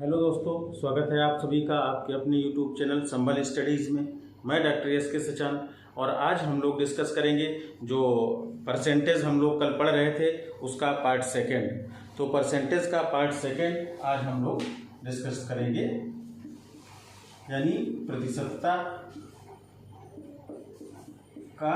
Hello दोस्तों, स्वागत है आप सभी का आपके अपने यूट्यूब चैनल संबल स्टडीज़ में। मैं डॉक्टर एस के सचान और आज हम लोग डिस्कस करेंगे जो परसेंटेज हम लोग कल पढ़ रहे थे उसका पार्ट सेकेंड। तो परसेंटेज का पार्ट सेकेंड आज हम लोग डिस्कस करेंगे, यानी प्रतिशतता का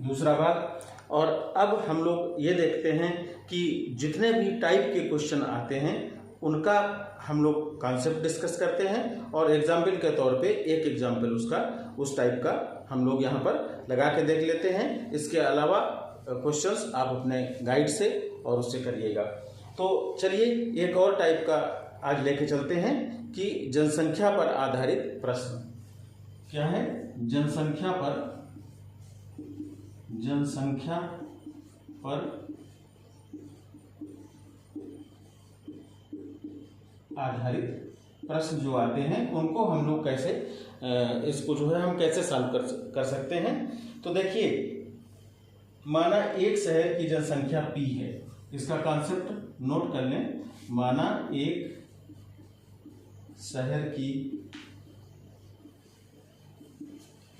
दूसरा भाग। और अब हम लोग ये देखते हैं कि जितने भी टाइप के क्वेश्चन आते हैं उनका हम लोग कॉन्सेप्ट डिस्कस करते हैं और एग्जाम्पल के तौर पे एक एग्जाम्पल उस टाइप का हम लोग यहाँ पर लगा के देख लेते हैं। इसके अलावा क्वेश्चंस आप अपने गाइड से और उससे करिएगा। तो चलिए एक और टाइप का आज लेके चलते हैं कि जनसंख्या पर आधारित प्रश्न। क्या है? जनसंख्या पर आधारित प्रश्न जो आते हैं उनको हम लोग कैसे इसको जो है हम कैसे सॉल्व कर सकते हैं। तो देखिए, माना एक शहर की जनसंख्या P है, इसका कॉन्सेप्ट नोट कर लें। माना एक शहर की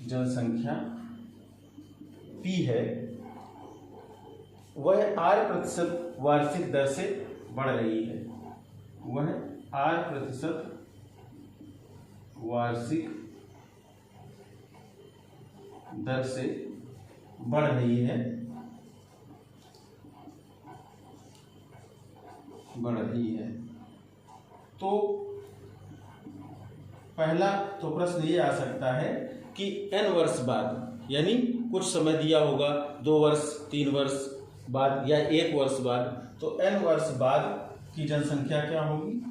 जनसंख्या P है, वह 8% वार्षिक दर से बढ़ रही है। वह 8% वार्षिक दर से बढ़ रही है। तो पहला तो प्रश्न ये आ सकता है कि n वर्ष बाद, यानी कुछ समय दिया होगा, 2 वर्ष 3 वर्ष बाद या 1 वर्ष बाद, तो n वर्ष बाद की जनसंख्या क्या होगी?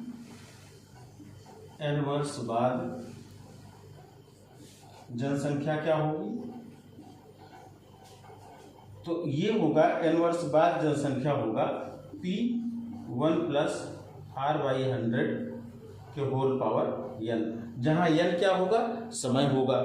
n वर्ष बाद जनसंख्या क्या होगी? तो ये होगा n वर्ष बाद जनसंख्या होगा P1 + R/100 के होल पावर n, जहां n क्या होगा? समय होगा।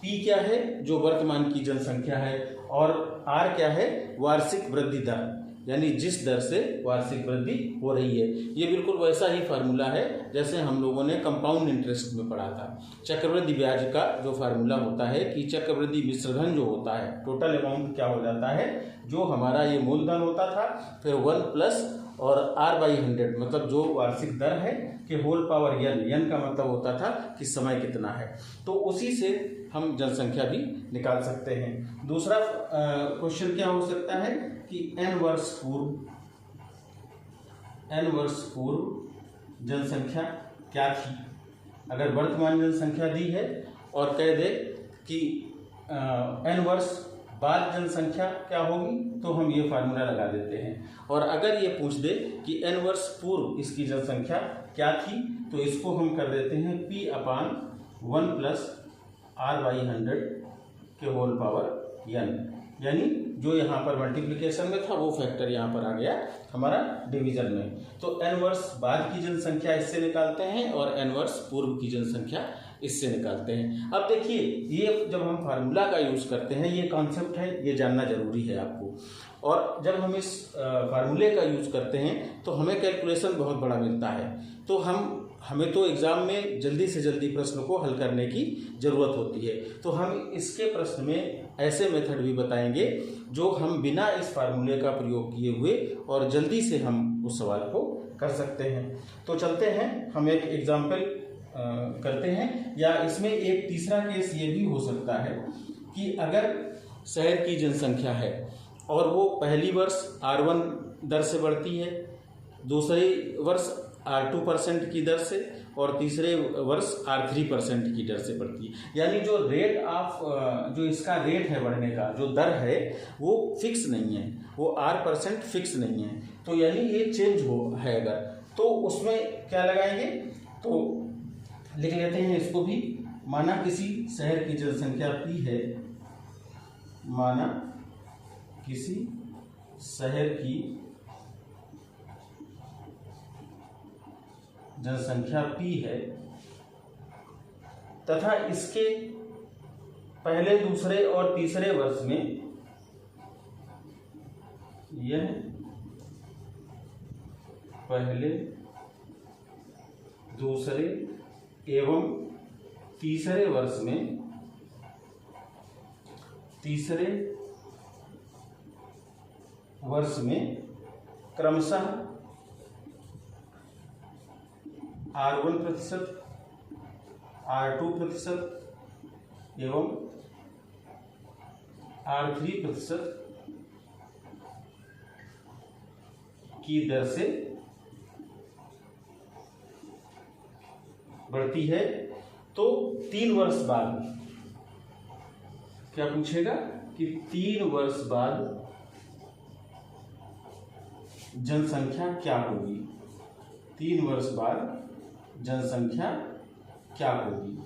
P क्या है? जो वर्तमान की जनसंख्या है, और R क्या है? वार्षिक वृद्धि दर, यानी जिस दर से वार्षिक वृद्धि हो रही है। ये बिल्कुल वैसा ही फार्मूला है जैसे हम लोगों ने कंपाउंड इंटरेस्ट में पढ़ा था। चक्रवृद्धि ब्याज का जो फार्मूला होता है कि चक्रवृद्धि मिश्रधन जो होता है, टोटल अमाउंट क्या हो जाता है, जो हमारा ये मूलधन होता था, फिर 1 प्लस और R/100 मतलब जो वार्षिक दर है कि होल पावर n का मतलब होता था कि समय कितना है। तो उसी से हम जनसंख्या भी निकाल सकते हैं। दूसरा क्वेश्चन क्या हो सकता है कि n वर्ष पूर्व जनसंख्या क्या थी। अगर वर्तमान जनसंख्या दी है और कह दे कि n वर्ष बाद जनसंख्या क्या होगी, तो हम ये फार्मूला लगा देते हैं। और अगर ये पूछ दे कि n वर्ष पूर्व इसकी जनसंख्या क्या थी, तो इसको हम कर देते हैं P/1 + R/100 के होल पावर n, यानी जो यहाँ पर मल्टीप्लिकेशन में था वो फैक्टर यहाँ पर आ गया हमारा डिवीजन में। तो n वर्ष बाद की जनसंख्या इससे निकालते हैं और n वर्ष पूर्व की जनसंख्या इससे निकालते हैं। अब देखिए, ये जब हम फार्मूला का यूज करते हैं, ये कॉन्सेप्ट है, ये जानना जरूरी है आपको। और जब हम इस फार्मूले का यूज करते हैं तो हमें कैलकुलेशन बहुत बड़ा मिलता है। तो हमें तो एग्जाम में जल्दी से जल्दी प्रश्न को हल करने की ज़रूरत होती है। तो हम इसके प्रश्न में ऐसे मेथड भी बताएंगे जो हम बिना इस फार्मूले का प्रयोग किए हुए और जल्दी से हम उस सवाल को कर सकते हैं। तो चलते हैं, हम एक एग्जाम्पल करते हैं। या इसमें एक तीसरा केस ये भी हो सकता है कि अगर शहर की जनसंख्या है और वो पहली वर्ष R1 दर से बढ़ती है, दूसरे वर्ष R2% की दर से और तीसरे वर्ष R3% की दर से बढ़ती है। यानी जो रेट ऑफ जो इसका रेट है बढ़ने का, जो दर है वो फिक्स नहीं है, वो R% फिक्स नहीं है। तो यानी ये चेंज है अगर, तो उसमें क्या लगाएंगे, तो लिख लेते हैं इसको भी। माना किसी शहर की जनसंख्या P है, माना किसी शहर की जनसंख्या P है तथा इसके पहले, दूसरे और तीसरे वर्ष में यह पहले, दूसरे एवं तीसरे वर्ष में क्रमशः R1%, R2% एवं R3% की दर से बढ़ती है। तो 3 वर्ष बाद क्या पूछेगा कि 3 वर्ष बाद जनसंख्या क्या होगी, 3 वर्ष बाद जनसंख्या क्या होगी।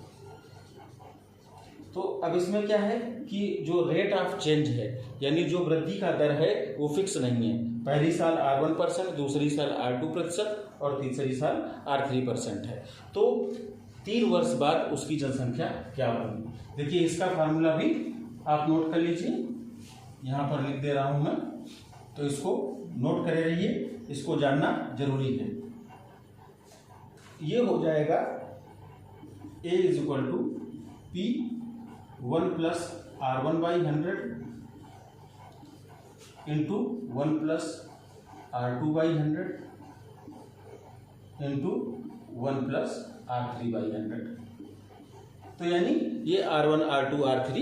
तो अब इसमें क्या है कि जो रेट ऑफ चेंज है, यानी जो वृद्धि का दर है वो फिक्स नहीं है। पहली साल R1%, दूसरी साल R2% और तीसरी साल R3% है। तो 3 वर्ष बाद उसकी जनसंख्या क्या होगी। देखिए इसका फार्मूला भी आप नोट कर लीजिए, यहाँ पर लिख दे रहा हूँ मैं, तो इसको नोट करे रहिए, इसको जानना जरूरी है। ये हो जाएगा A = P1 + R1/100 into 1 + R2/100 into 1 + R3/100। तो यानी ये R1, R2, R3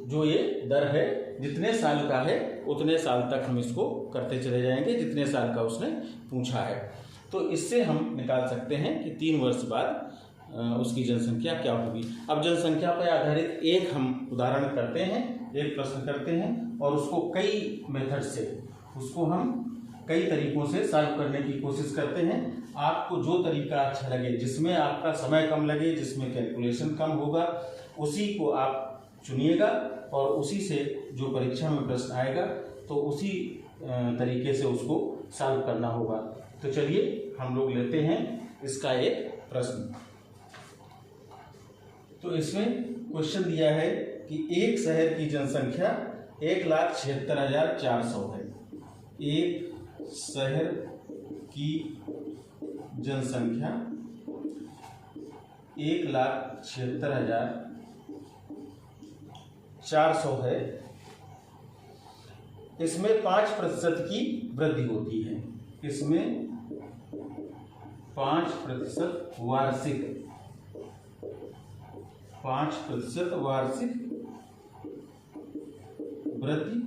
जो ये दर है, जितने साल का है उतने साल तक हम इसको करते चले जाएंगे, जितने साल का उसने पूछा है। तो इससे हम निकाल सकते हैं कि 3 वर्ष बाद उसकी जनसंख्या क्या होगी। अब जनसंख्या पर आधारित एक हम उदाहरण करते हैं, एक प्रश्न करते हैं और उसको कई मेथड से, उसको हम कई तरीकों से सॉल्व करने की कोशिश करते हैं। आपको जो तरीका अच्छा लगे, जिसमें आपका समय कम लगे, जिसमें कैलकुलेशन कम होगा, उसी को आप चुनिएगा और उसी से जो परीक्षा में प्रश्न आएगा तो उसी तरीके से उसको सॉल्व करना होगा। तो चलिए हम लोग लेते हैं इसका एक प्रश्न। तो इसमें क्वेश्चन दिया है कि एक शहर की जनसंख्या 1,76,400 है। एक शहर की जनसंख्या 1,76,400 है। इसमें 5% की वृद्धि होती है। इसमें 5% वार्षिक 5% वार्षिक वृद्धि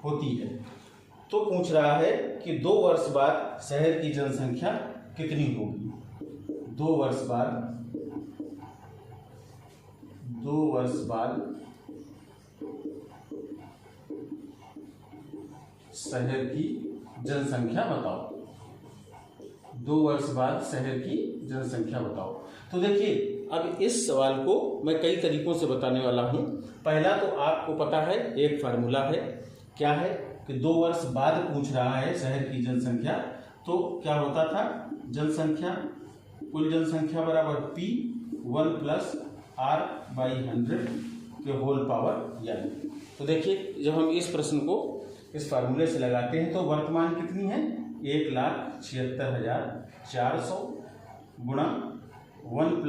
होती है। तो पूछ रहा है कि 2 वर्ष बाद शहर की जनसंख्या कितनी होगी। 2 वर्ष बाद शहर की जनसंख्या बताओ। 2 वर्ष बाद शहर की जनसंख्या बताओ। तो देखिए अब इस सवाल को मैं कई तरीकों से बताने वाला हूं। पहला तो आपको पता है, एक फार्मूला है, क्या है कि 2 वर्ष बाद पूछ रहा है शहर की जनसंख्या। तो क्या होता था, जनसंख्या, कुल जनसंख्या बराबर P1 + R/100 के होल पावर n। तो देखिए जब हम इस प्रश्न को इस फार्मूले से लगाते हैं तो वर्तमान कितनी है, 1,76,400 गुणा 1 +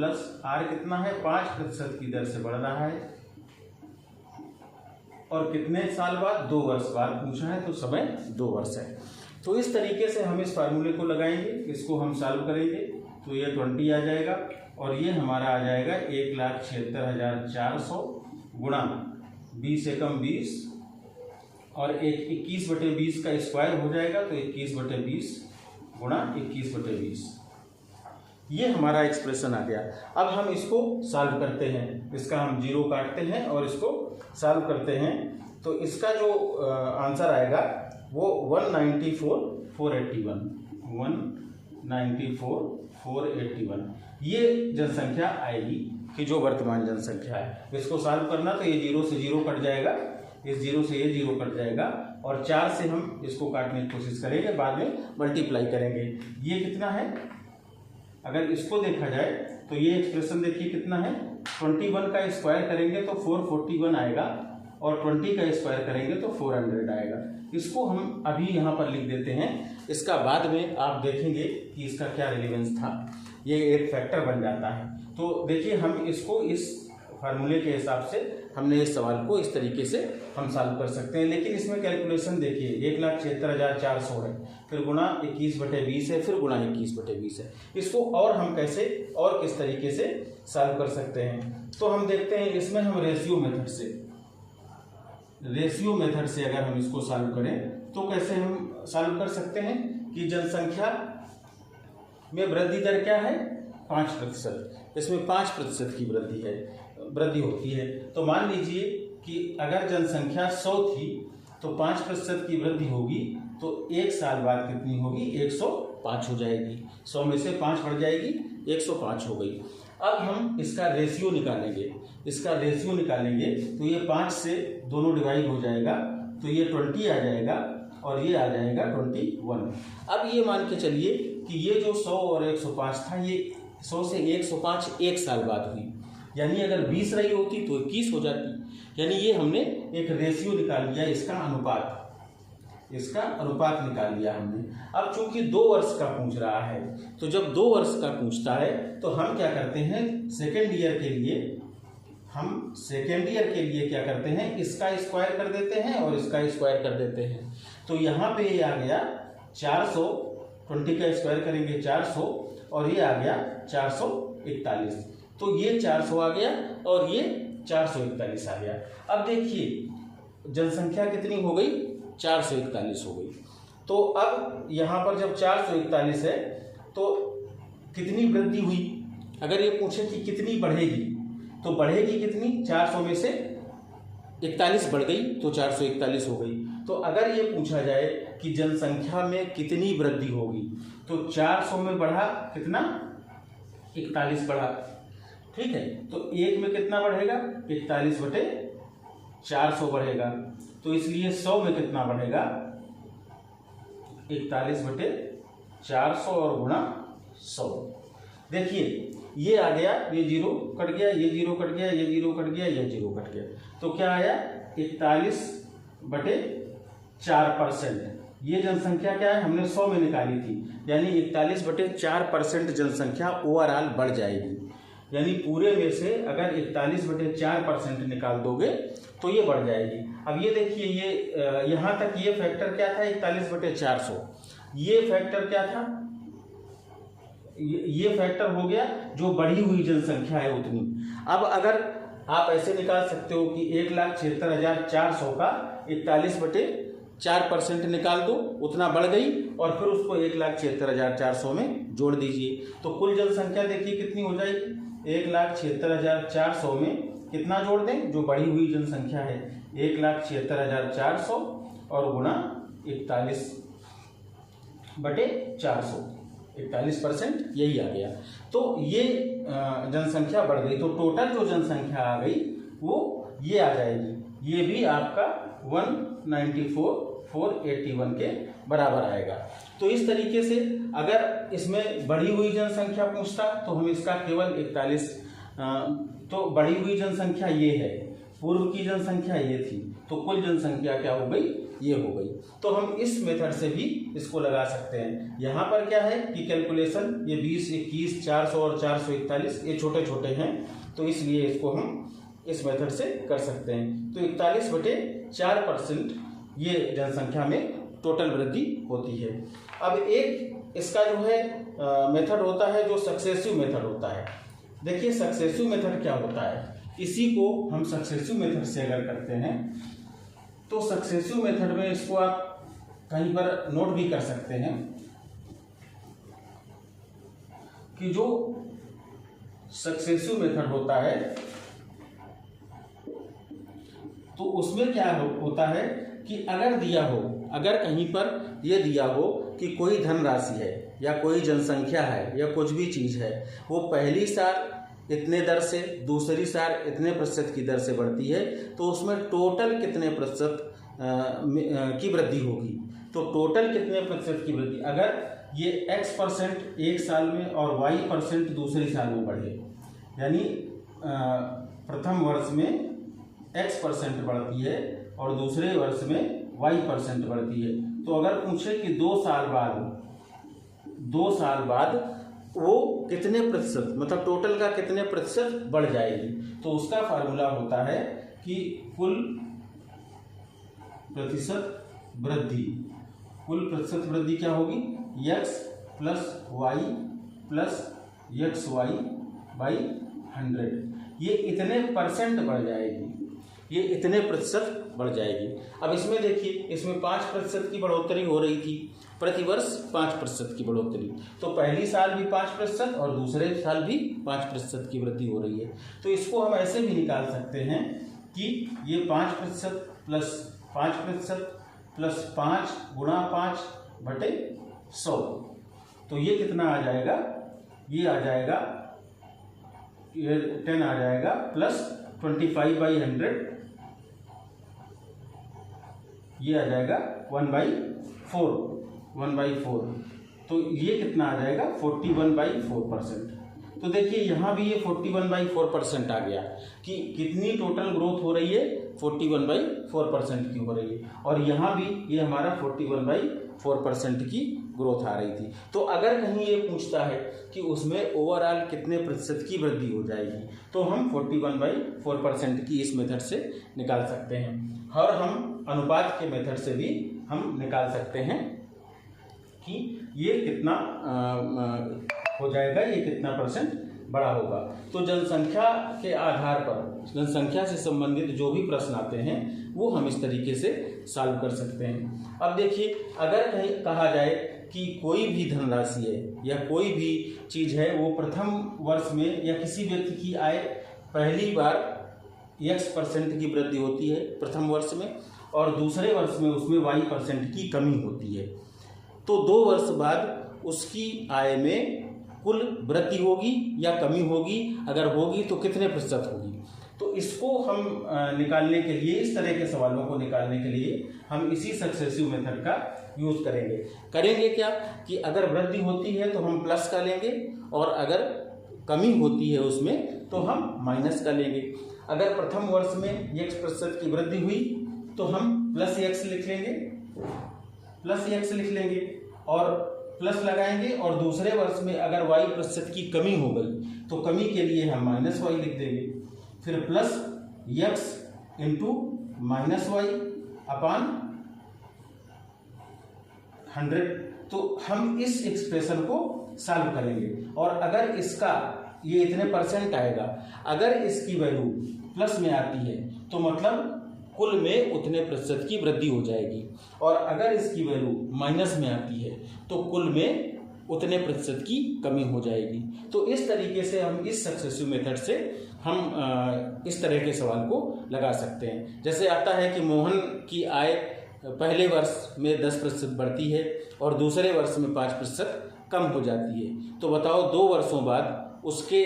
R कितना है, 5% की दर से बढ़ रहा है और कितने साल बाद, 2 वर्ष बाद पूछा है, तो समय 2 वर्ष है। तो इस तरीके से हम इस फार्मूले को लगाएंगे, इसको हम सॉल्व करेंगे तो ये 20 आ जाएगा और ये हमारा आ जाएगा 1,76,400 गुणा 20 एकम 20 और 21/20 का स्क्वायर हो जाएगा, तो 21/20 गुणा 21/20। ये हमारा एक्सप्रेशन आ गया। अब हम इसको सॉल्व करते हैं, इसका हम 0 काटते हैं और इसको सॉल्व करते हैं। तो इसका जो आंसर आएगा वो 194,481 ये जनसंख्या आएगी कि जो वर्तमान जनसंख्या है। इसको सॉल्व करना तो ये 0 से 0 कट जाएगा, इस 0 से ये 0 कट जाएगा और 4 से हम इसको काटने की कोशिश करेंगे, बाद में मल्टीप्लाई करेंगे। ये कितना है, अगर इसको देखा जाए तो ये एक्सप्रेशन देखिए कितना है, 21 का स्क्वायर करेंगे तो 441 आएगा और 20 का स्क्वायर करेंगे तो 400 आएगा। इसको हम अभी यहाँ पर लिख देते हैं, इसका बाद में आप देखेंगे कि इसका क्या रिलेवेंस था, ये एक फैक्टर बन जाता है। तो देखिए हम इसको इस फार्मूले के हिसाब से हमने इस सवाल को इस तरीके से हम सॉल्व कर सकते हैं। लेकिन इसमें कैलकुलेशन देखिए 1,76,400 है, फिर गुणा 21/20 है, फिर गुणा 21/20 है। इसको और हम कैसे और किस तरीके से सॉल्व कर सकते हैं, तो हम देखते हैं इसमें हम रेशियो मेथड से अगर हम इसको सॉल्व करें तो कैसे हम सॉल्व कर सकते हैं कि जनसंख्या में वृद्धि दर क्या है 5%, इसमें 5% की वृद्धि होती है। तो मान लीजिए कि अगर जनसंख्या 100 थी तो 5% की वृद्धि होगी तो एक साल बाद कितनी होगी, 105 हो जाएगी। 100 में से 5 बढ़ जाएगी, 105 हो गई। अब हम इसका रेशियो निकालेंगे, तो ये 5 से दोनों डिवाइड हो जाएगा तो ये 20 आ जाएगा और ये आ जाएगा 21। अब ये मान के चलिए कि ये जो 100 और 105 था, ये 100 से 105 एक साल बाद हुई, यानी अगर 20 रही होती तो 21 हो जाती। यानी ये हमने एक रेशियो निकाल लिया, इसका अनुपात निकाल लिया हमने। अब चूंकि 2 वर्ष का पूछ रहा है, तो जब 2 वर्ष का पूछता है तो हम क्या करते हैं, सेकेंड ईयर के लिए क्या करते हैं, इसका स्क्वायर कर देते हैं और इसका स्क्वायर कर देते हैं। तो यहाँ पे ये आ गया 400, 20 का स्क्वायर करेंगे 400 और ये आ गया 441। तो ये 400 आ गया और ये 441 आ गया। अब देखिए जनसंख्या कितनी हो गई, 441 हो गई। तो अब यहाँ पर जब 441 है तो कितनी वृद्धि हुई, अगर ये पूछे कि कितनी बढ़ेगी तो बढ़ेगी कितनी, 400 में से 41 बढ़ गई तो 441 हो गई। तो अगर ये पूछा जाए कि जनसंख्या में कितनी वृद्धि होगी तो 400 में बढ़ा कितना, 41 बढ़ा, ठीक है। तो एक में कितना बढ़ेगा, 41/400 बढ़ेगा। तो इसलिए 100 में कितना बढ़ेगा, 41/400 और गुणा 100। देखिए ये आ गया, ये 0 कट गया, ये 0 कट गया, ये 0 कट गया, ये 0 कट गया, तो क्या आया 41/4%। ये जनसंख्या क्या है, हमने 100 में निकाली थी, यानी 41/4% जनसंख्या ओवरऑल बढ़ जाएगी। यानी पूरे में से अगर 41/4% निकाल दोगे तो ये बढ़ जाएगी। अब ये देखिए, ये यहाँ तक ये फैक्टर क्या था, 41/400, ये फैक्टर क्या था, ये फैक्टर हो गया जो बढ़ी हुई जनसंख्या है उतनी। अब अगर आप ऐसे निकाल सकते हो कि 1,76,400 का 41/4% निकाल दो, उतना बढ़ गई, और फिर उसको 1,76,400 में जोड़ दीजिए, तो कुल जनसंख्या देखिए कितनी हो जाएगी, 1,76,400 में कितना जोड़ दें, जो बढ़ी हुई जनसंख्या है 1,76,400 और गुणा 41/400, 41% यही आ गया। तो ये जनसंख्या बढ़ गई, तो टोटल जो जनसंख्या आ गई वो ये आ जाएगी, ये भी आपका 194,481 के बराबर आएगा। तो इस तरीके से अगर इसमें बढ़ी हुई जनसंख्या पूछता तो हम इसका केवल 41, तो बढ़ी हुई जनसंख्या ये है, पूर्व की जनसंख्या ये थी, तो कुल जनसंख्या क्या हो गई, ये हो गई। तो हम इस मेथड से भी इसको लगा सकते हैं। यहाँ पर क्या है कि कैलकुलेशन ये 20, 21, 400 और 441 ये छोटे छोटे हैं, तो इसलिए इसको हम इस मेथड से कर सकते हैं। तो 41/4% ये जनसंख्या में टोटल वृद्धि होती है। अब एक इसका जो है मेथड होता है जो सक्सेसिव मेथड होता है। देखिए सक्सेसिव मेथड क्या होता है, इसी को हम सक्सेसिव मेथड से अगर करते हैं तो सक्सेसिव मेथड में इसको आप कहीं पर नोट भी कर सकते हैं कि जो सक्सेसिव मेथड होता है तो उसमें क्या होता है कि अगर कहीं पर यह दिया हो कि कोई धनराशि है या कोई जनसंख्या है या कुछ भी चीज़ है, वो पहली साल इतने दर से, दूसरी साल इतने प्रतिशत की दर से बढ़ती है, तो उसमें टोटल कितने प्रतिशत की वृद्धि होगी। तो टोटल कितने प्रतिशत की वृद्धि, अगर ये x% एक साल में और y% दूसरी साल में बढ़े, यानी प्रथम वर्ष में x% बढ़ती है और दूसरे वर्ष में y% बढ़ती है। तो अगर पूछे कि 2 साल बाद वो कितने प्रतिशत, मतलब टोटल का कितने प्रतिशत बढ़ जाएगी, तो उसका फार्मूला होता है कि कुल प्रतिशत वृद्धि क्या होगी, x + y + xy बाई 100, ये इतने परसेंट बढ़ जाएगी, ये इतने प्रतिशत बढ़ जाएगी। अब इसमें देखिए, इसमें 5% की बढ़ोतरी हो रही थी, प्रतिवर्ष 5% की बढ़ोतरी, तो पहली साल भी 5% और दूसरे साल भी 5% की वृद्धि हो रही है। तो इसको हम ऐसे भी निकाल सकते हैं कि ये 5% प्लस 5% प्लस 5 गुणा 5/100, तो ये कितना आ जाएगा, ये आ जाएगा, ये 10 आ जाएगा प्लस 25/100, ये आ जाएगा 1/4, तो ये कितना आ जाएगा 41/4%। तो देखिए यहाँ भी ये 41/4% आ गया कि कितनी टोटल ग्रोथ हो रही है, 41/4% की हो रही है, और यहाँ भी ये हमारा 41/4% की ग्रोथ आ रही थी। तो अगर कहीं ये पूछता है कि उसमें ओवरऑल कितने प्रतिशत की वृद्धि हो जाएगी, तो हम 41/4% की इस मेथड से निकाल सकते हैं, और हम अनुपात के मेथड से भी हम निकाल सकते हैं कि ये कितना हो जाएगा, ये कितना परसेंट बड़ा होगा। तो जनसंख्या के आधार पर, जनसंख्या से संबंधित जो भी प्रश्न आते हैं वो हम इस तरीके से सॉल्व कर सकते हैं। अब देखिए, अगर कहीं कहा जाए कि कोई भी धनराशि है या कोई भी चीज़ है, वो प्रथम वर्ष में या किसी व्यक्ति की आय पहली बार x% की वृद्धि होती है प्रथम वर्ष में, और दूसरे वर्ष में उसमें y% की कमी होती है, तो 2 वर्ष बाद उसकी आय में कुल वृद्धि होगी या कमी होगी, अगर होगी तो कितने प्रतिशत होगी। तो इसको हम निकालने के लिए, इस तरह के सवालों को निकालने के लिए हम इसी सक्सेसिव मेथड का यूज़ करेंगे क्या कि अगर वृद्धि होती है तो हम प्लस का लेंगे, और अगर कमी होती है उसमें तो हम माइनस का लेंगे। अगर प्रथम वर्ष में x% की वृद्धि हुई तो हम +x लिख लेंगे और प्लस लगाएंगे, और दूसरे वर्ष में अगर y% की कमी हो गई तो कमी के लिए हम -y लिख देंगे, फिर प्लस x इंटू -y/100। तो हम इस एक्सप्रेशन को सॉल्व करेंगे, और अगर इसका ये इतने परसेंट आएगा, अगर इसकी वैल्यू प्लस में आती है तो मतलब कुल में उतने प्रतिशत की वृद्धि हो जाएगी, और अगर इसकी वैल्यू माइनस में आती है तो कुल में उतने प्रतिशत की कमी हो जाएगी। तो इस तरीके से हम इस सक्सेसिव मेथड से हम इस तरह के सवाल को लगा सकते हैं। जैसे आता है कि मोहन की आय पहले वर्ष में 10% बढ़ती है और दूसरे वर्ष में 5% कम हो जाती है, तो बताओ 2 वर्षों बाद उसके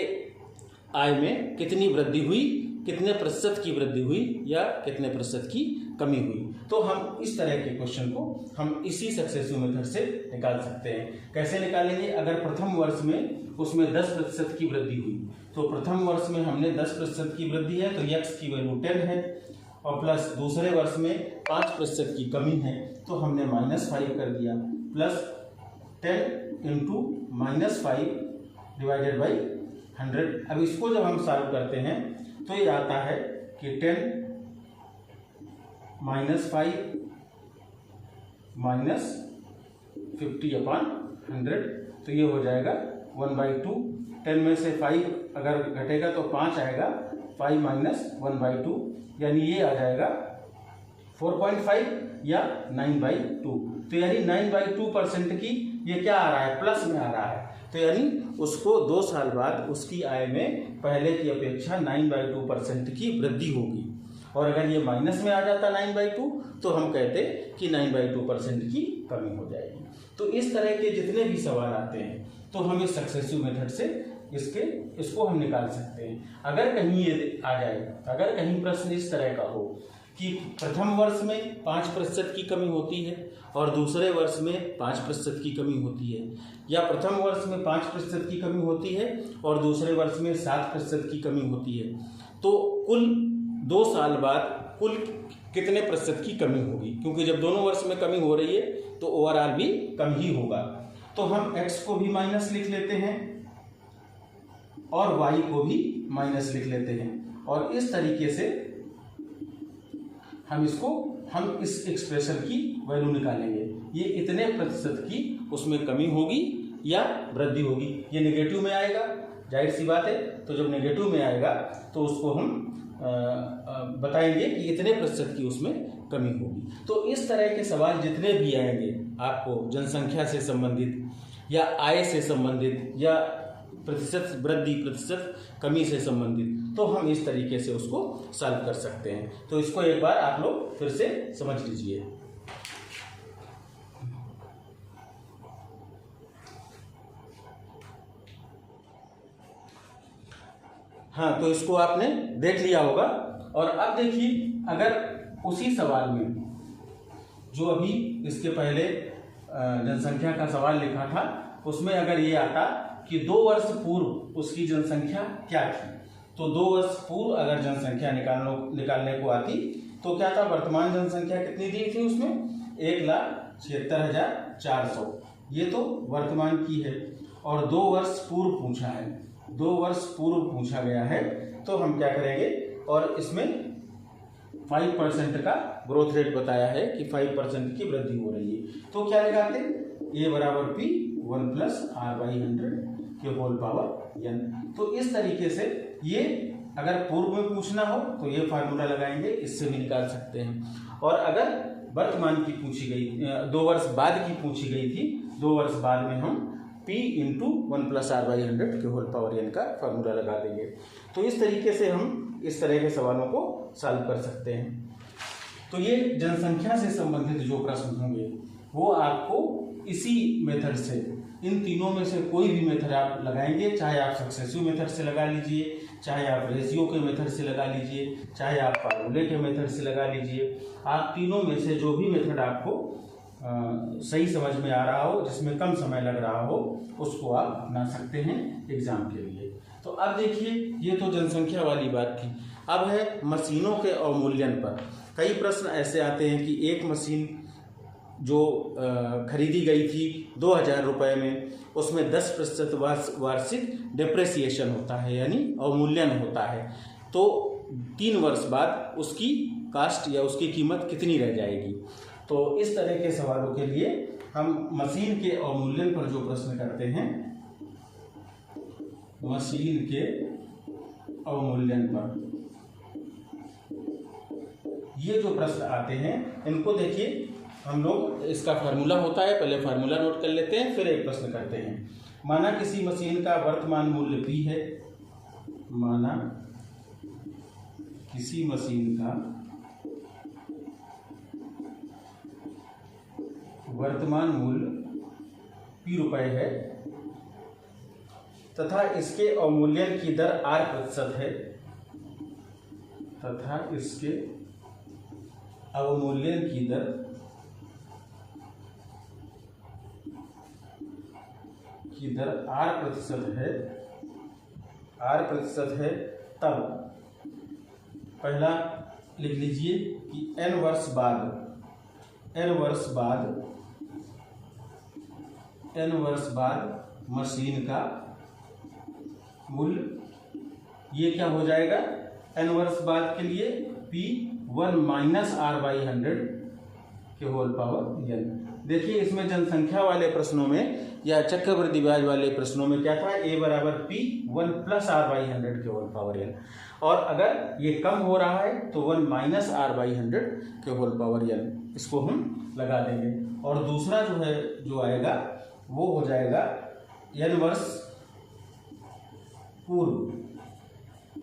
आय में कितनी वृद्धि हुई, कितने प्रतिशत की वृद्धि हुई या कितने प्रतिशत की कमी हुई। तो हम इस तरह के क्वेश्चन को हम इसी सक्सेसिव मेथड से निकाल सकते हैं। कैसे निकालेंगे, अगर प्रथम वर्ष में उसमें 10% की वृद्धि हुई, तो प्रथम वर्ष में हमने 10% की वृद्धि है तो x की वैल्यू 10 है, और प्लस दूसरे वर्ष में 5% की कमी है तो हमने -5 कर दिया, प्लस 10 इंटू -5 डिवाइडेड बाई 100। अब इसको जब हम सॉल्व करते हैं तो ये आता है कि 10 -5 -50/100, तो ये हो जाएगा 1/2। 10 में से 5 अगर घटेगा तो 5 आएगा, 5 - 1/2, यानी ये आ जाएगा 4.5 या 9/2। तो यानी 9/2% की ये क्या आ रहा है, प्लस में आ रहा है। तो यानी उसको 2 साल बाद उसकी आय में पहले की अपेक्षा 9/2% की वृद्धि होगी, और अगर ये माइनस में आ जाता 9/2 तो हम कहते कि 9/2% की कमी हो जाएगी। तो इस तरह के जितने भी सवाल आते हैं तो हम इस सक्सेसिव मेथड से इसको हम निकाल सकते हैं। अगर कहीं ये आ जाए, अगर कहीं प्रश्न इस तरह का हो कि प्रथम वर्ष में 5% की कमी होती है और दूसरे वर्ष में 5% की कमी होती है, या प्रथम वर्ष में 5% की कमी होती है और दूसरे वर्ष में 7% की कमी होती है, तो कुल 2 साल बाद कुल कितने प्रतिशत की कमी होगी, क्योंकि जब दोनों वर्ष में कमी हो रही है तो ओवरऑल भी कम ही होगा। तो हम x को भी माइनस लिख लेते हैं और y को भी माइनस लिख लेते हैं, और इस तरीके से हम इस एक्सप्रेशन की वैल्यू निकालेंगे। ये इतने प्रतिशत की उसमें कमी होगी या वृद्धि होगी। ये नेगेटिव में आएगा, जाहिर सी बात है, तो जब नेगेटिव में आएगा तो उसको हम बताएंगे कि इतने प्रतिशत की उसमें कमी होगी। तो इस तरह के सवाल जितने भी आएंगे आपको जनसंख्या से संबंधित या आय से संबंधित या प्रतिशत वृद्धि प्रतिशत कमी से संबंधित, तो हम इस तरीके से उसको सॉल्व कर सकते हैं। तो इसको एक बार आप लोग फिर से समझ लीजिए। हाँ, तो इसको आपने देख लिया होगा। और अब देखिए, अगर उसी सवाल में जो अभी इसके पहले जनसंख्या का सवाल लिखा था, उसमें अगर ये आता कि 2 वर्ष पूर्व उसकी जनसंख्या क्या थी, तो 2 वर्ष पूर्व अगर जनसंख्या निकालने को आती तो क्या था, वर्तमान जनसंख्या कितनी दी थी उसमें, 1,76,400। ये तो वर्तमान की है, और 2 वर्ष पूर्व पूछा है, 2 वर्ष पूर्व पूछा गया है, तो हम क्या करेंगे, और इसमें 5% का ग्रोथ रेट बताया है कि 5% की वृद्धि हो रही है, तो क्या लगाते, a बराबर p 1 + r/100 के होल पावर n। तो इस तरीके से ये अगर पूर्व में पूछना हो तो ये फार्मूला लगाएंगे, इससे भी निकाल सकते हैं। और अगर वर्तमान की पूछी गई, 2 वर्ष बाद की पूछी गई थी, 2 वर्ष बाद में हम p × 1 + r/100 के होल पावर n का फार्मूला लगा देंगे। तो इस तरीके से हम इस तरह के सवालों को सॉल्व कर सकते हैं। तो ये जनसंख्या से संबंधित जो प्रश्न होंगे वो आपको इसी मेथड से, इन तीनों में से कोई भी मेथड आप लगाएंगे, चाहे आप सक्सेसिव मेथड से लगा लीजिए, चाहे आप रेशियो के मेथड से लगा लीजिए, चाहे आप फार्मूले के मेथड से लगा लीजिए। आप तीनों में से जो भी मेथड आपको सही समझ में आ रहा हो, जिसमें कम समय लग रहा हो, उसको आप अपना सकते हैं एग्जाम के लिए। तो अब देखिए, ये तो जनसंख्या वाली बात थी। अब है मशीनों के अवमूल्यन पर। कई प्रश्न ऐसे आते हैं कि एक मशीन जो खरीदी गई थी 2,000 रुपये में, उसमें 10% वार्षिक डिप्रेसिएशन होता है, यानी अवमूल्यन होता है। तो 3 वर्ष बाद उसकी कास्ट या उसकी कीमत कितनी रह जाएगी। तो इस तरह के सवालों के लिए हम मशीन के अवमूल्यन पर जो प्रश्न करते हैं, मशीन के अवमूल्यन पर ये जो प्रश्न आते हैं, इनको देखिए, हम लोग इसका फार्मूला होता है, पहले फार्मूला नोट कर लेते हैं, फिर एक प्रश्न करते हैं। माना किसी मशीन का वर्तमान मूल्य P है, माना किसी मशीन का वर्तमान मूल्य P रुपए है तथा इसके अवमूल्यन की दर R% है, तथा इसके अवमूल्यन की दर R% है, तब पहला लिख लीजिए कि n वर्ष बाद मशीन का मूल्य, ये क्या हो जाएगा, n वर्ष बाद के लिए P 1 - r/100 के होल पावर n। देखिए, इसमें जनसंख्या वाले प्रश्नों में या चक्रवृद्धि ब्याज वाले प्रश्नों में क्या था, a बराबर P 1 + r/100 के होल पावर n, और अगर ये कम हो रहा है तो 1 - r/100 के होल पावर n, इसको हम लगा देंगे। और दूसरा जो आएगा वो हो जाएगा n वर्ष पूर्व।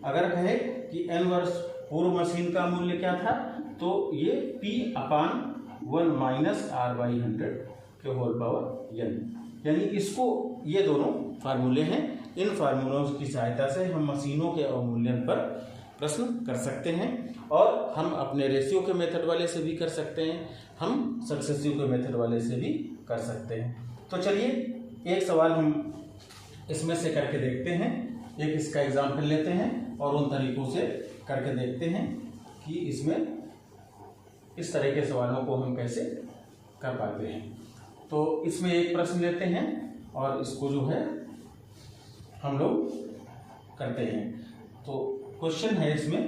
अगर कहे कि n वर्ष पूर्व मशीन का मूल्य क्या था, तो ये P/1 - r/100 के होल पावर n, यानी इसको, ये दोनों फार्मूले हैं, इन फार्मूलों की सहायता से हम मशीनों के अवमूल्यन पर प्रश्न कर सकते हैं। और हम अपने रेशियो के मेथड वाले से भी कर सकते हैं, हम सक्सेसिव के मेथड वाले से भी कर सकते हैं। तो चलिए एक सवाल हम इसमें से करके देखते हैं, एक इसका एग्जाम्पल लेते हैं और उन तरीकों से करके देखते हैं कि इसमें इस तरह के सवालों को हम कैसे कर पाते हैं। तो इसमें एक प्रश्न लेते हैं और इसको जो है हम लोग करते हैं। तो क्वेश्चन है, इसमें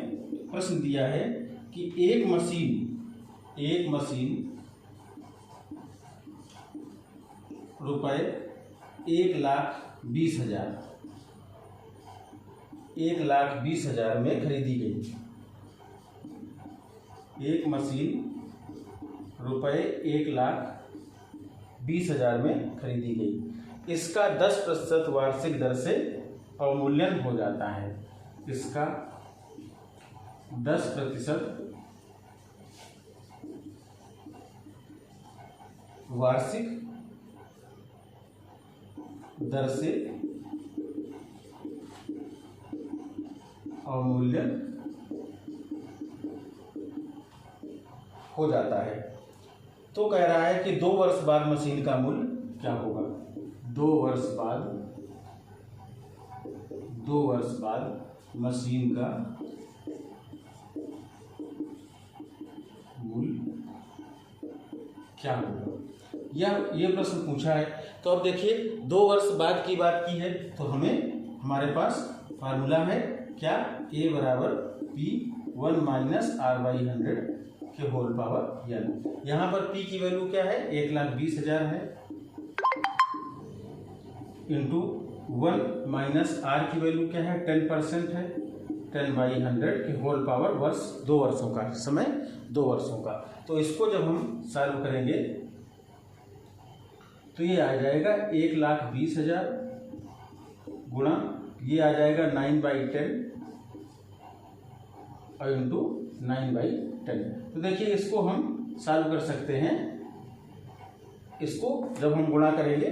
प्रश्न दिया है कि एक मशीन रुपए 1,20,000 में खरीदी गई। एक मशीन रुपए 1,20,000 में खरीदी गई। इसका 10% वार्षिक दर से अवमूल्यन हो जाता है। इसका 10% वार्षिक दर से अवमूल्यन हो जाता है। तो कह रहा है कि 2 वर्ष बाद मशीन का मूल्य क्या होगा। 2 वर्ष बाद मशीन का मूल्य क्या होगा, ये प्रश्न पूछा है। तो अब देखिए 2 वर्ष बाद की बात की है, तो हमारे पास फार्मूला है क्या, A बराबर P1 माइनस R/100 के होल पावर n। यहाँ पर P की वैल्यू क्या है, 1,20,000 है, इंटू 1 माइनस R की वैल्यू क्या है, 10% है, 10/100 के होल पावर वर्ष, 2 वर्षों का समय, 2 वर्षों का। तो इसको जब हम सॉल्व करेंगे तो ये आ जाएगा 1,20,000 गुणा ये आ जाएगा 9/10 और इंटू 9/10। तो देखिए इसको हम सॉल्व कर सकते हैं। इसको जब हम गुणा करेंगे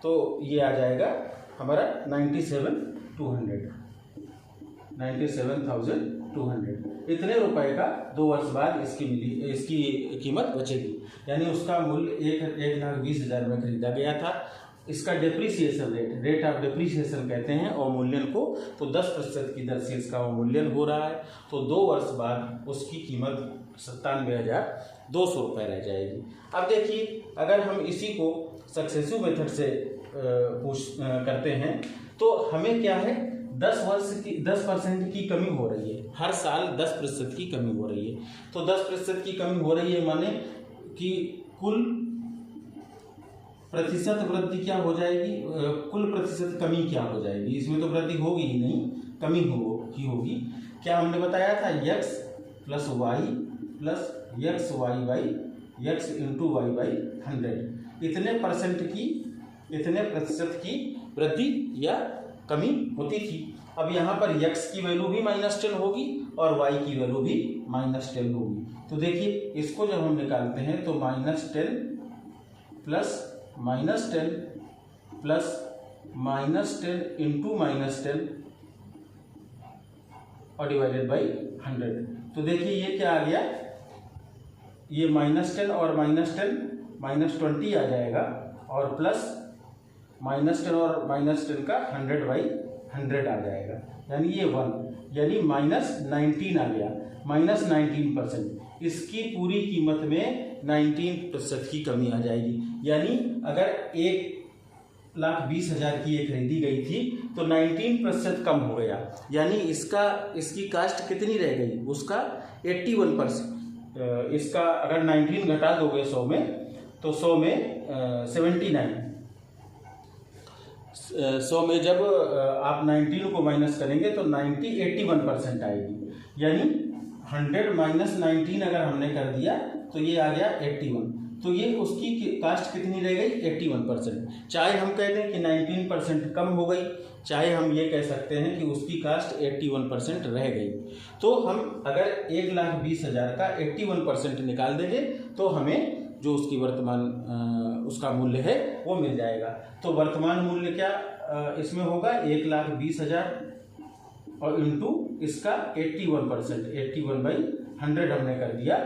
तो ये आ जाएगा हमारा 97,200 इतने रुपए का 2 वर्ष बाद इसकी कीमत बचेगी। यानी उसका मूल्य 1,20,000 में खरीदा गया था। इसका डेप्रीसिएशन रेट ऑफ डेप्रीसिएशन कहते हैं अवमूल्यन को। तो 10% की दर से इसका अवमूल्यन हो रहा है। तो 2 वर्ष बाद उसकी कीमत 97,200 रुपये रह जाएगी। अब देखिए अगर हम इसी को सक्सेसिव मेथड से करते हैं तो हमें क्या है, 10% की कमी हो रही है। हर साल 10% की कमी हो रही है। तो 10% की कमी हो रही है माने कि कुल प्रतिशत वृद्धि क्या हो जाएगी, कुल प्रतिशत कमी क्या हो जाएगी। इसमें तो वृद्धि होगी ही नहीं, कमी होगी। क्या हमने बताया था, x plus Y plus X Y by X into Y by 100 इतने प्रतिशत की वृद्धि या कमी होती थी। अब यहाँ पर x की वैल्यू भी -10 होगी और y की वैल्यू भी -10 होगी। तो देखिए इसको जब हम निकालते हैं तो -10 प्लस -10 प्लस -10 इंटू -10 और डिवाइडेड बाई 100। तो देखिए ये क्या आ गया, ये -10 और -10 -20 आ जाएगा और प्लस -10 और -10 का 100/100 आ जाएगा। यानी ये 1 यानी -19 आ गया, -19%। इसकी पूरी कीमत में 19% की कमी आ जाएगी। यानी अगर 1,20,000 की ये खरीदी गई थी तो 19% कम हो गया। यानी इसकी कास्ट कितनी रह गई, उसका 81%। इसका अगर 19 घटा दोगे 100 में तो 100 में 79, 100 में जब आप 19 को माइनस करेंगे तो 81% आएगी। यानी 100 माइनस 19 अगर हमने कर दिया तो ये आ गया 81। तो ये उसकी कास्ट कितनी रह गई, 81%। चाहे हम कह दें कि 19% कम हो गई, चाहे हम ये कह सकते हैं कि उसकी कास्ट 81% रह गई। तो हम अगर 1,20,000 का 81% निकाल देंगे तो हमें जो उसकी वर्तमान उसका मूल्य है वो मिल जाएगा। तो वर्तमान मूल्य क्या इसमें होगा, 1,20,000 और इंटू इसका 81%, 81/100 हमने कर दिया।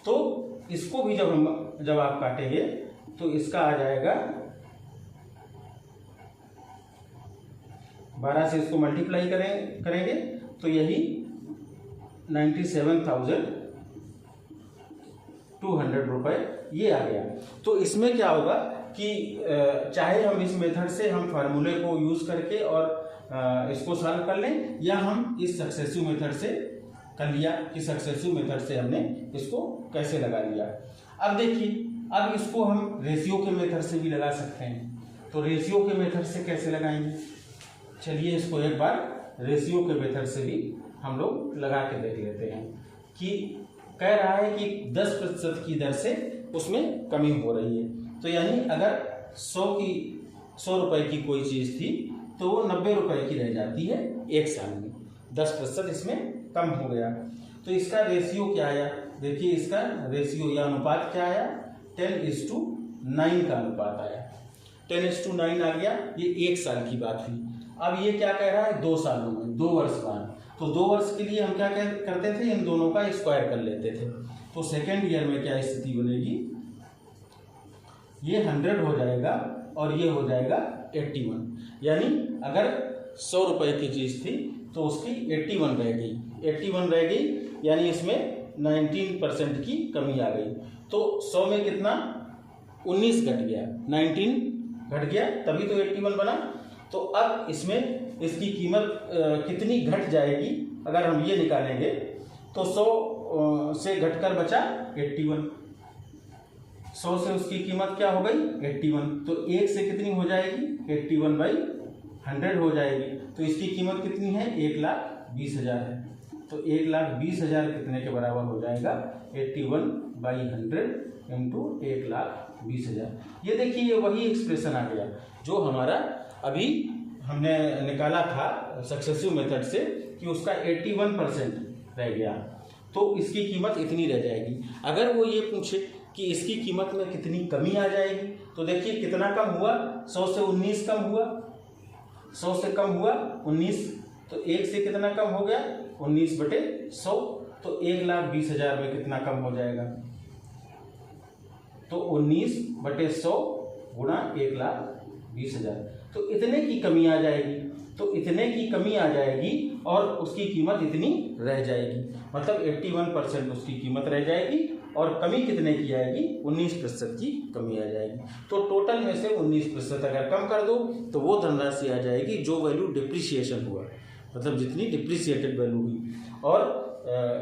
तो इसको भी जब आप काटेंगे तो इसका आ जाएगा 12 से इसको मल्टीप्लाई करेंगे तो यही 97,000 200 रुपये ये आ गया। तो इसमें क्या होगा कि चाहे हम इस मेथड से हम फार्मूले को यूज़ करके और इसको सॉल्व कर लें, या हम इस सक्सेसिव मेथड से कर लिया कि सक्सेसिव मेथड से हमने इसको कैसे लगा लिया। अब देखिए, अब इसको हम रेशियो के मेथड से भी लगा सकते हैं। तो रेशियो के मेथड से कैसे लगाएंगे, चलिए इसको एक बार रेशियो के मेथड से भी हम लोग लगा के देख लेते हैं। कि कह रहा है कि 10% की दर से उसमें कमी हो रही है। तो यानी अगर 100 रुपए की कोई चीज़ थी तो वो 90 रुपए की रह जाती है एक साल में, 10% इसमें कम हो गया। तो इसका रेशियो क्या आया, देखिए इसका रेशियो या अनुपात क्या आया, 10:9 का अनुपात आया। 10:9 आ गया, ये एक साल की बात हुई। अब ये क्या कह रहा है, 2 सालों में, 2 वर्ष बाद। तो 2 वर्ष के लिए हम क्या करते थे, इन दोनों का स्क्वायर कर लेते थे। तो सेकेंड ईयर में क्या स्थिति बनेगी, ये 100 हो जाएगा और ये हो जाएगा 81। यानी अगर 100 रुपए की चीज़ थी तो उसकी 81 रह गई, 81 रह गई, यानी इसमें 19% की कमी आ गई। तो 100 में कितना, 19 घट गया, 19 घट गया, तभी तो 81 बना। तो अब इसमें इसकी कीमत कितनी घट जाएगी, अगर हम ये निकालेंगे तो 100 से घटकर बचा 81। 100 से उसकी कीमत क्या हो गई, 81। तो 1 से कितनी हो जाएगी, 81/100 हो जाएगी। तो इसकी कीमत कितनी है, 1,20,000 है। तो 1,20,000 कितने के बराबर हो जाएगा, 81/100 इंटू 1,20,000। ये देखिए, ये वही एक्सप्रेशन आ गया जो हमारा अभी हमने निकाला था सक्सेसिव मेथड से, कि उसका 81% रह गया। तो इसकी कीमत इतनी रह जाएगी। अगर वो ये पूछे कि इसकी कीमत में कितनी कमी आ जाएगी, तो देखिए कितना कम हुआ, 100 से 19 कम हुआ, 100 से कम हुआ 19। तो 1 से कितना कम हो गया, 19/100। तो 1,20,000 में कितना कम हो जाएगा, तो 19/100 गुणा 1,20,000। तो इतने की कमी आ जाएगी, तो इतने की कमी आ जाएगी और उसकी कीमत इतनी रह जाएगी। मतलब 81% उसकी कीमत रह जाएगी और कमी कितने की आएगी, 19% की कमी आ जाएगी। तो टोटल में से 19% अगर कम कर दो तो वो धनराशि आ जाएगी जो वैल्यू डिप्रिसिएशन हुआ, मतलब जितनी डिप्रिसिएटेड वैल्यू हुई। और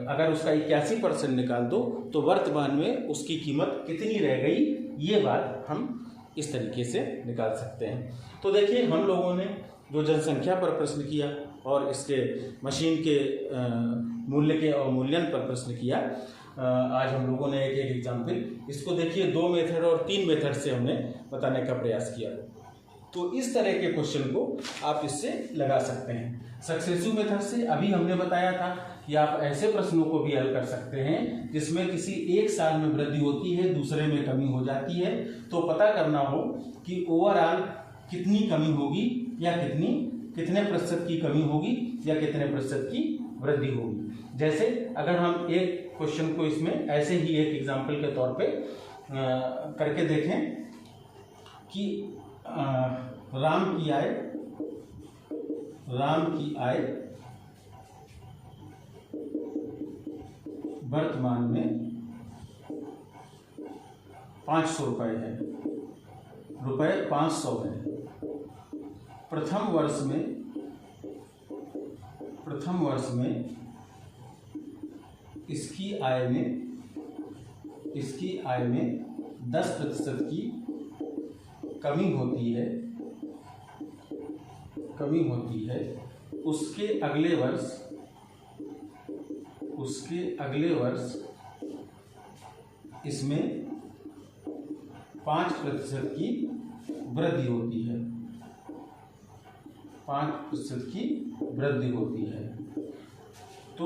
अगर उसका 81% निकाल दो तो वर्तमान में उसकी कीमत कितनी रह गई, ये बात हम इस तरीके से निकाल सकते हैं। तो देखिए, हम लोगों ने जो जनसंख्या पर प्रश्न किया और इसके मशीन के मूल्य के अवमूल्यन पर प्रश्न किया, आज हम लोगों ने एक एक एग्जाम्पल, इसको देखिए 2 मेथड और 3 मेथड से हमने बताने का प्रयास किया। तो इस तरह के क्वेश्चन को आप इससे लगा सकते हैं। सक्सेसिव मेथड से अभी हमने बताया था कि आप ऐसे प्रश्नों को भी हल कर सकते हैं जिसमें किसी एक साल में वृद्धि होती है, दूसरे में कमी हो जाती है। तो पता करना हो कि ओवरऑल कितनी कमी होगी या कितने प्रतिशत की कमी होगी या कितने प्रतिशत की वृद्धि होगी। जैसे अगर हम एक क्वेश्चन को इसमें ऐसे ही एक एग्जाम्पल के तौर पे करके देखें कि राम की आय वर्तमान में 500 रुपये है, रुपये 500 है। प्रथम वर्ष में इसकी आय में 10% की कमी होती है। उसके अगले वर्ष इसमें 5% की वृद्धि होती है, 5% की वृद्धि होती है। तो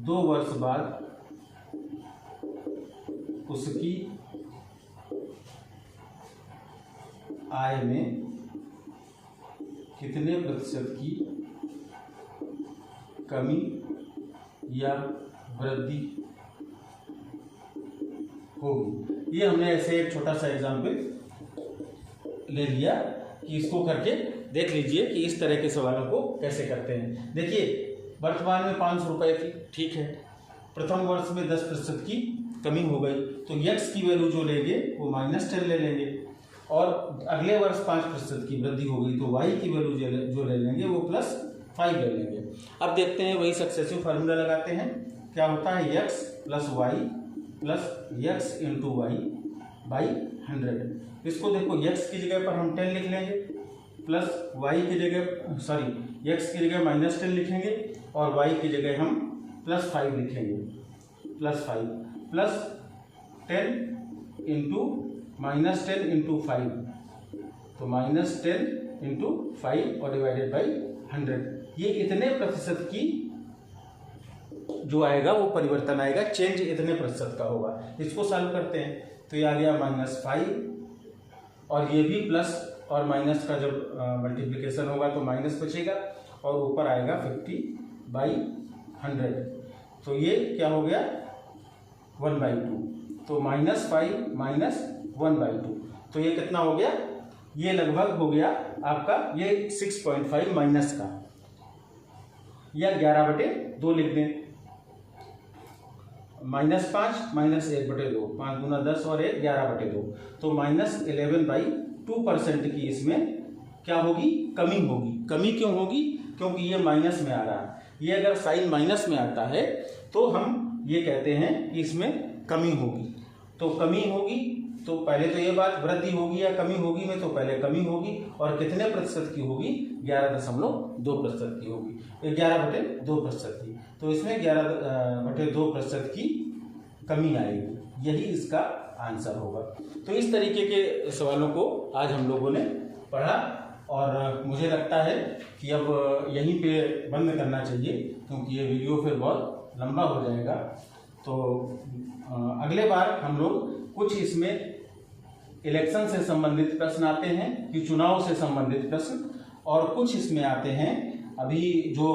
2 वर्ष बाद उसकी आय में कितने प्रतिशत की कमी या वृद्धि होगी। ये हमने ऐसे एक छोटा सा एग्जाम्पल ले लिया कि इसको करके देख लीजिए कि इस तरह के सवालों को कैसे करते हैं। देखिए, वर्तमान में 500 रुपये थी, ठीक है। प्रथम वर्ष में 10% की कमी हो गई, तो x की वैल्यू जो लेंगे वो -10 ले लेंगे, और अगले वर्ष 5% की वृद्धि हो गई तो y की वैल्यू जो ले लेंगे वो +5 ले लेंगे। अब देखते हैं वही सक्सेसिव फार्मूला लगाते हैं। क्या होता है, x + y + x × y by 100। इसको देखो x की जगह पर हम 10 लिख लेंगे, प्लस y की जगह x की जगह -10 लिखेंगे और y की जगह हम +5 लिखेंगे, +5 प्लस 10 इंटू -10 इंटू 5, तो -10 इंटू 5 और डिवाइडेड बाई 100। ये इतने प्रतिशत की जो आएगा वो परिवर्तन आएगा, चेंज इतने प्रतिशत का होगा। इसको सॉल्व करते हैं तो ये आ गया -5 और ये भी प्लस और माइनस का जब मल्टीप्लिकेशन होगा तो माइनस बचेगा और ऊपर आएगा 50/100। तो ये क्या हो गया 1/2, तो -5 - 1/2, तो ये कितना हो गया, ये लगभग हो गया आपका ये 6.5 माइनस का, या 11/2 लिख दें। -5 - 1/2, 5 दूना 10 और 1 11/2, तो -11/2% की इसमें क्या होगी, कमी होगी। कमी क्यों होगी, क्योंकि ये माइनस में आ रहा है। ये अगर साइन माइनस में आता है तो हम ये कहते हैं कि इसमें कमी होगी। तो कमी होगी तो पहले तो ये बात वृद्धि होगी या कमी होगी में, तो पहले कमी होगी और कितने प्रतिशत की होगी, 11.2% की होगी, 11/2% की। तो इसमें 11/2% की कमी आएगी, यही इसका आंसर होगा। तो इस तरीके के सवालों को आज हम लोगों ने पढ़ा और मुझे लगता है कि अब यहीं पे बंद करना चाहिए, क्योंकि ये वीडियो फिर बहुत लंबा हो जाएगा। तो अगले बार हम लोग कुछ इसमें इलेक्शन से संबंधित प्रश्न आते हैं कि चुनाव से संबंधित प्रश्न, और कुछ इसमें आते हैं अभी जो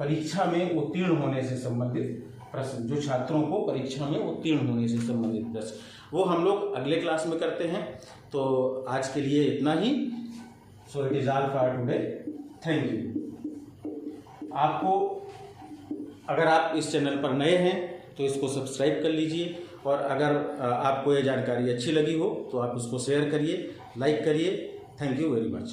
परीक्षा में उत्तीर्ण होने से संबंधित प्रश्न, जो छात्रों को परीक्षा में उत्तीर्ण होने से संबंधित प्रश्न, वो हम लोग अगले क्लास में करते हैं। तो आज के लिए इतना ही। So it is all for today, thank you. आपको अगर आप इस चैनल पर नए हैं तो इसको सब्सक्राइब कर लीजिए, और अगर आपको ये जानकारी अच्छी लगी हो तो आप उसको शेयर करिए, लाइक करिए। Thank you very much.